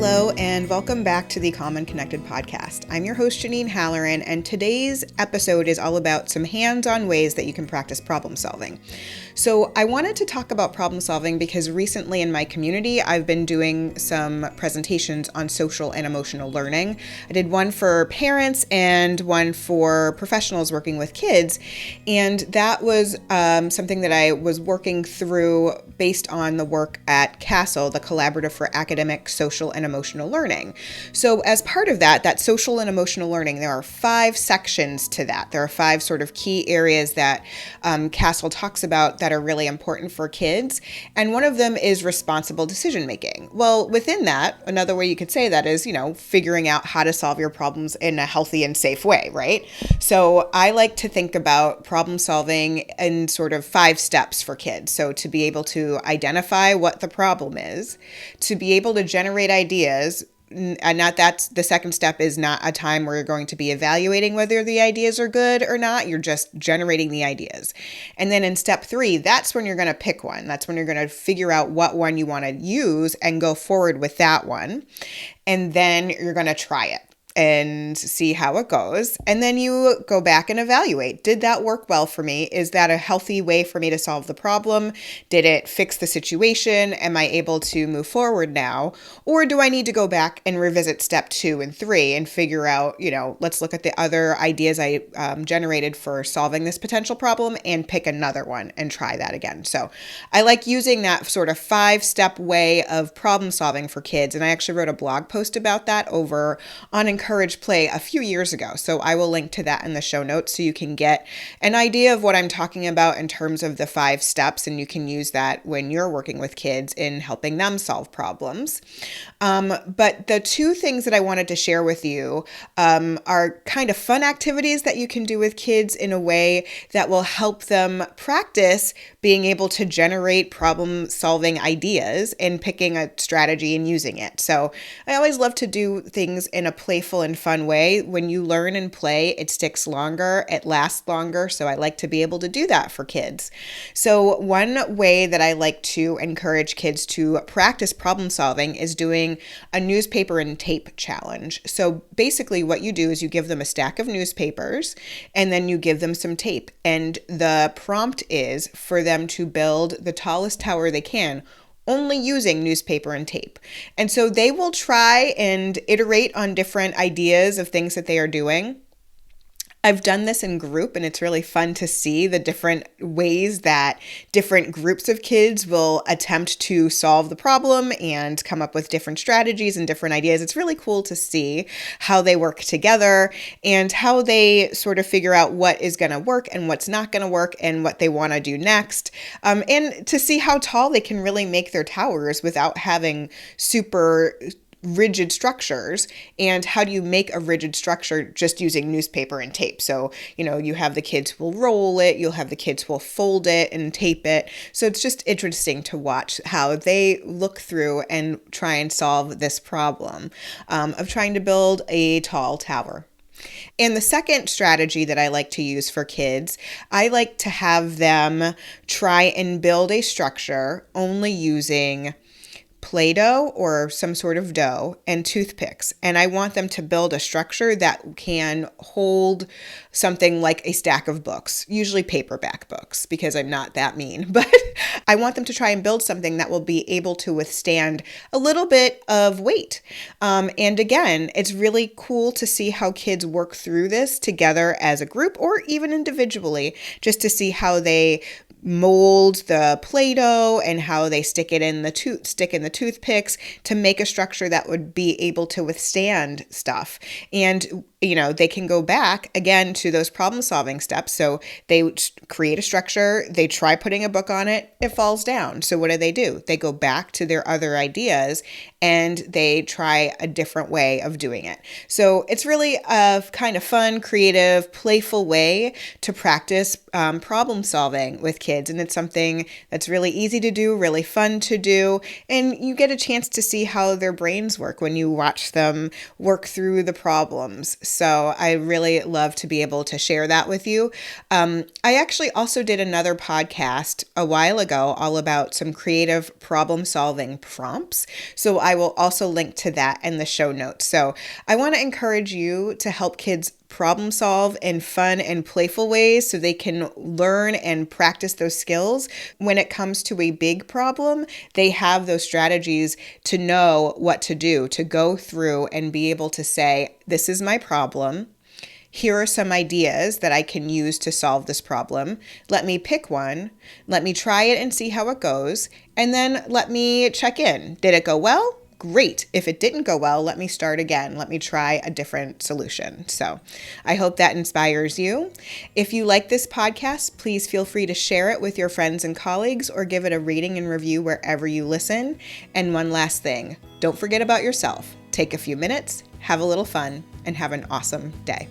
Hello, and welcome back to the Common Connected podcast. I'm your host, Janine Halloran, and today's episode is all about some hands-on ways that you can practice problem solving. So I wanted to talk about problem solving because recently in my community, I've been doing some presentations on social and emotional learning. I did one for parents and one for professionals working with kids, and that was something that I was working through based on the work at CASEL, the Collaborative for Academic, Social, and Emotional Learning. So as part of that social and emotional learning, there are 5 sections to that. There are 5 sort of key areas that CASEL talks about that are really important for kids. And one of them is responsible decision making. Well, within that, another way you could say that is, figuring out how to solve your problems in a healthy and safe way, right? So I like to think about problem solving in sort of 5 steps for kids. So to be able to identify what the problem is, to be able to generate ideas. And that's the second step is not a time where you're going to be evaluating whether the ideas are good or not. You're just generating the ideas. And then in step 3, that's when you're going to pick one. That's when you're going to figure out what one you want to use and go forward with that one. And then you're going to try it and see how it goes. And then you go back and evaluate. Did that work well for me? Is that a healthy way for me to solve the problem? Did it fix the situation? Am I able to move forward now? Or do I need to go back and revisit step 2 and 3 and figure out, let's look at the other ideas I generated for solving this potential problem and pick another one and try that again. So I like using that sort of 5-step way of problem solving for kids. And I actually wrote a blog post about that over on Encourage Play a few years ago. So I will link to that in the show notes so you can get an idea of what I'm talking about in terms of the 5 steps, and you can use that when you're working with kids in helping them solve problems. But the 2 things that I wanted to share with you are kind of fun activities that you can do with kids in a way that will help them practice being able to generate problem solving ideas and picking a strategy and using it. So I always love to do things in a playful and fun way. When you learn and play, it sticks longer, it lasts longer. So I like to be able to do that for kids. So one way that I like to encourage kids to practice problem solving is doing a newspaper and tape challenge. So basically what you do is you give them a stack of newspapers and then you give them some tape. And the prompt is for them to build the tallest tower they can, only using newspaper and tape. And so they will try and iterate on different ideas of things that they are doing. I've done this in group, and it's really fun to see the different ways that different groups of kids will attempt to solve the problem and come up with different strategies and different ideas. It's really cool to see how they work together and how they sort of figure out what is going to work and what's not going to work and what they want to do next. And to see how tall they can really make their towers without having super rigid structures, and how do you make a rigid structure just using newspaper and tape. So, you have the kids who will roll it, you'll have the kids who will fold it and tape it. So it's just interesting to watch how they look through and try and solve this problem of trying to build a tall tower. And the second strategy that I like to use for kids, I like to have them try and build a structure only using PlayDoh or some sort of dough and toothpicks. And I want them to build a structure that can hold something like a stack of books, usually paperback books, because I'm not that mean. But I want them to try and build something that will be able to withstand a little bit of weight. And again, it's really cool to see how kids work through this together as a group or even individually, just to see how they mold the Play-Doh and how they stick in the toothpicks to make a structure that would be able to withstand stuff. And they can go back again to those problem solving steps. So they create a structure, they try putting a book on it, it falls down. So what do? They go back to their other ideas and they try a different way of doing it. So it's really a kind of fun, creative, playful way to practice problem solving with kids. kids. And it's something that's really easy to do, really fun to do. And you get a chance to see how their brains work when you watch them work through the problems. So I really love to be able to share that with you. I actually also did another podcast a while ago all about some creative problem solving prompts. So I will also link to that in the show notes. So I want to encourage you to help kids problem solve in fun and playful ways so they can learn and practice those skills. When it comes to a big problem, they have those strategies to know what to do, to go through and be able to say, this is my problem. Here are some ideas that I can use to solve this problem. Let me pick one. Let me try it and see how it goes. And then let me check in. Did it go well? Great. If it didn't go well, let me start again. Let me try a different solution. So I hope that inspires you. If you like this podcast, please feel free to share it with your friends and colleagues or give it a rating and review wherever you listen. And one last thing, don't forget about yourself. Take a few minutes, have a little fun, and have an awesome day.